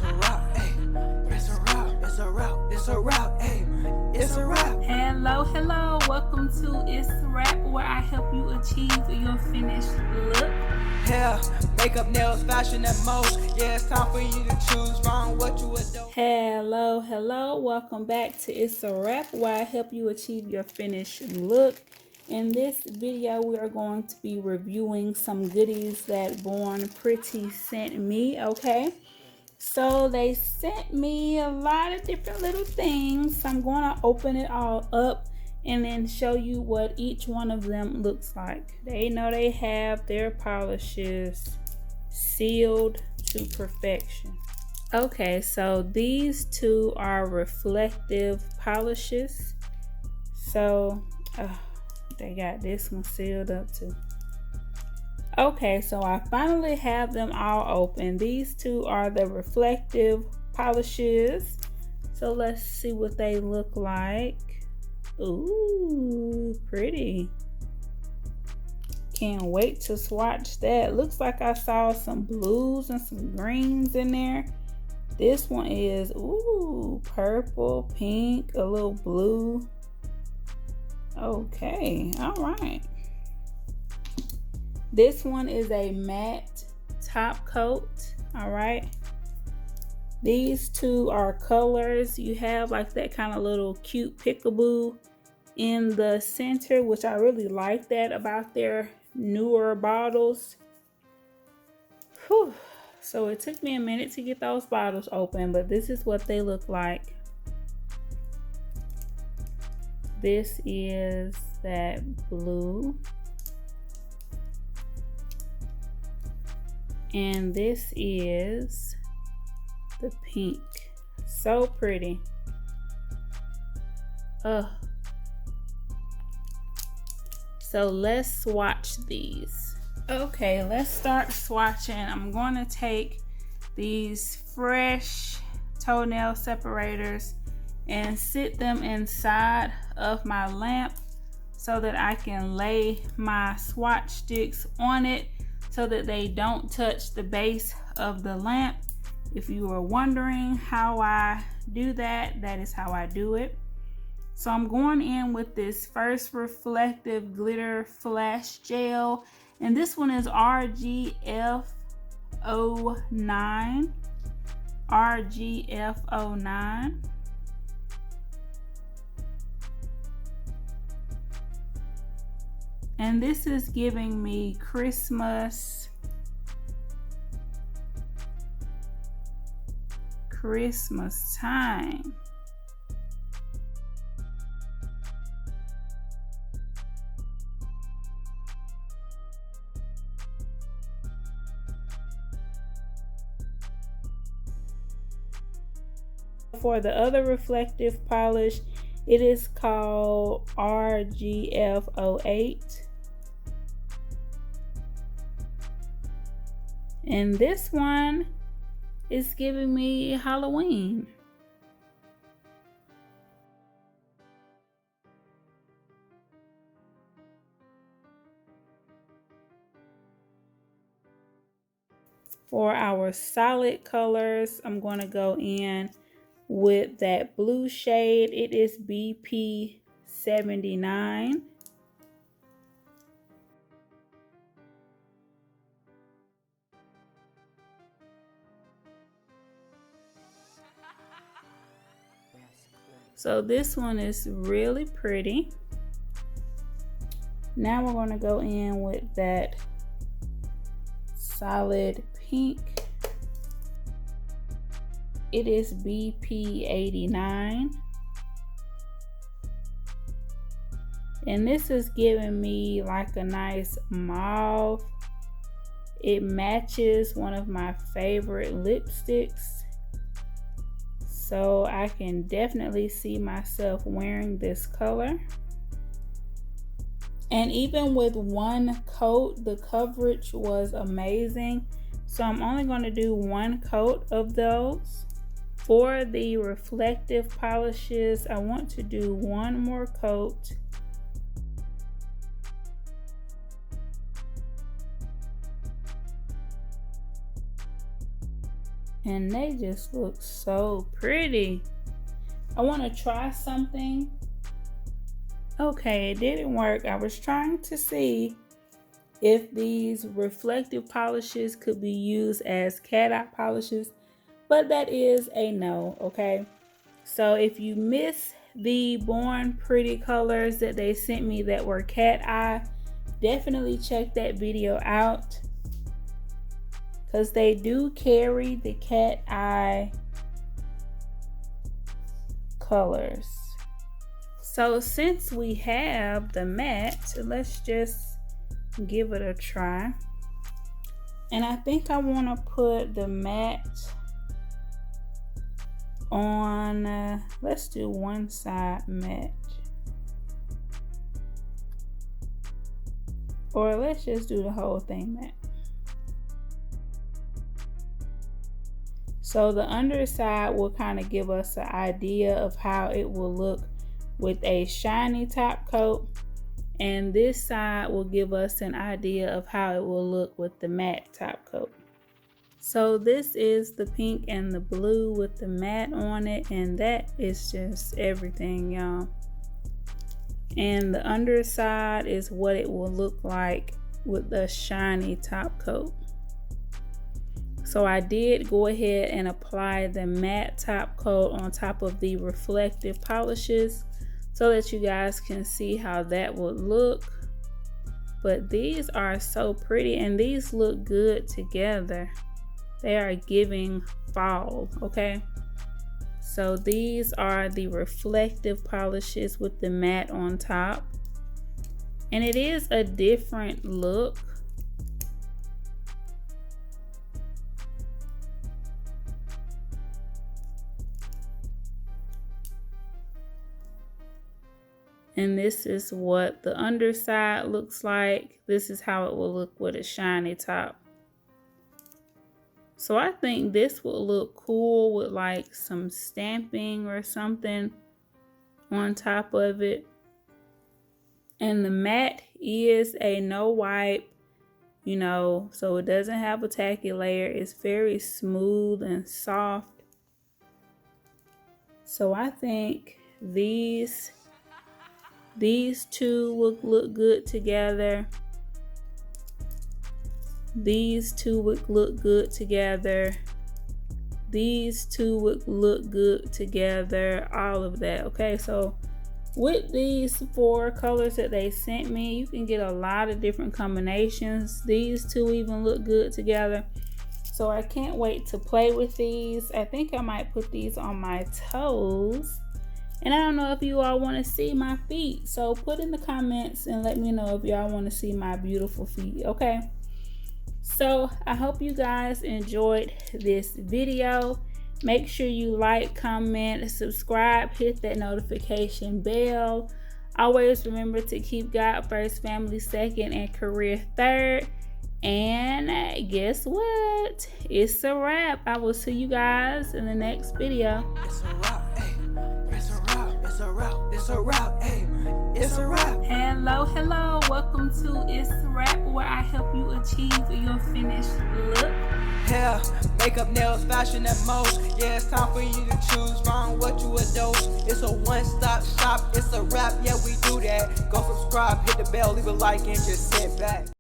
It's a wrap, ayy. It's a wrap, it's a wrap, it's a wrap, ayy. It's a wrap. Hello, welcome to Itz Sirap, where I help you achieve your finished look. Hair, makeup, nails, fashion, and most. Yeah, it's time for you to choose from what you adore. Hello, welcome back to Itz Sirap, where I help you achieve your finished look. In this video, we are going to be reviewing some goodies that Born Pretty sent me, okay? So they sent me a lot of different little things. So I'm going to open it all up and then show you what each one of them looks like. They know they have their polishes sealed to perfection. Okay, so these two are reflective polishes. So they got this one sealed up too. Okay, so I finally have them all open. These two are the reflective polishes. So let's see what they look like. Ooh, pretty. Can't wait to swatch that. Looks like I saw some blues and some greens in there. This one is, ooh, purple, pink, a little blue. Okay, all right. This one is a matte top coat, all right. These two are colors. You have like that kind of little cute peekaboo in the center, which I really like that about their newer bottles. Whew. So it took me a minute to get those bottles open, but this is what they look like. This is that blue. And this is the pink. So pretty. So let's swatch these. Okay, let's start swatching. I'm going to take these fresh toenail separators and sit them inside of my lamp so that I can lay my swatch sticks on it so that they don't touch the base of the lamp. If you were wondering how I do that, that is how I do it. So I'm going in with this first reflective glitter flash gel, and this one is RGF09. RGF09. And this is giving me Christmas time. For the other reflective polish, it is called RGF08. And this one is giving me Halloween. For our solid colors, I'm going to go in with that blue shade. It is BP79. So this one is really pretty. Now we're going to go in with that solid pink. It is BP89. And this is giving me like a nice mauve. It matches one of my favorite lipsticks. So I can definitely see myself wearing this color. And even with one coat, the coverage was amazing. So I'm only going to do one coat of those. For the reflective polishes, I want to do one more coat. And they just look so pretty. I want to try something. Okay, it didn't work. I was trying to see if these reflective polishes could be used as cat eye polishes, but that is a no, okay? So if you miss the Born Pretty colors that they sent me that were cat eye, definitely check that video out, because they do carry the cat eye colors. So since we have the matte, let's just give it a try. And I think I want to put the matte on, let's do one side matte. Or let's just do the whole thing matte. So the underside will kind of give us an idea of how it will look with a shiny top coat. And this side will give us an idea of how it will look with the matte top coat. So this is the pink and the blue with the matte on it, and that is just everything, y'all. And the underside is what it will look like with the shiny top coat. So I did go ahead and apply the matte top coat on top of the reflective polishes so that you guys can see how that would look. But these are so pretty, and these look good together. They are giving fall, okay? So these are the reflective polishes with the matte on top. And it is a different look. And this is what the underside looks like. This is how it will look with a shiny top. So I think this will look cool with like some stamping or something on top of it. And the matte is a no wipe, you know, so it doesn't have a tacky layer. It's very smooth and soft. So I think these two would look good together. These two would look good together. These two would look good together. All of that. Okay, so with these 4 colors that they sent me, you can get a lot of different combinations. These two even look good together. So I can't wait to play with these. I think I might put these on my toes. And I don't know if you all want to see my feet. So put in the comments and let me know if y'all want to see my beautiful feet, okay? So I hope you guys enjoyed this video. Make sure you like, comment, subscribe, hit that notification bell. Always remember to keep God first, family second, and career third. And guess what? It's a wrap. I will see you guys in the next video. It's a wrap, hey. It's a wrap, it's a wrap, it's a wrap, hey. It's a wrap. Hello, welcome to Itz Sirap, where I help you achieve your finished look. Hair, makeup, nails, fashion, and most. Yeah, it's time for you to choose from what you adore. It's a one-stop shop, it's a wrap, yeah, we do that. Go subscribe, hit the bell, leave a like, and just sit back.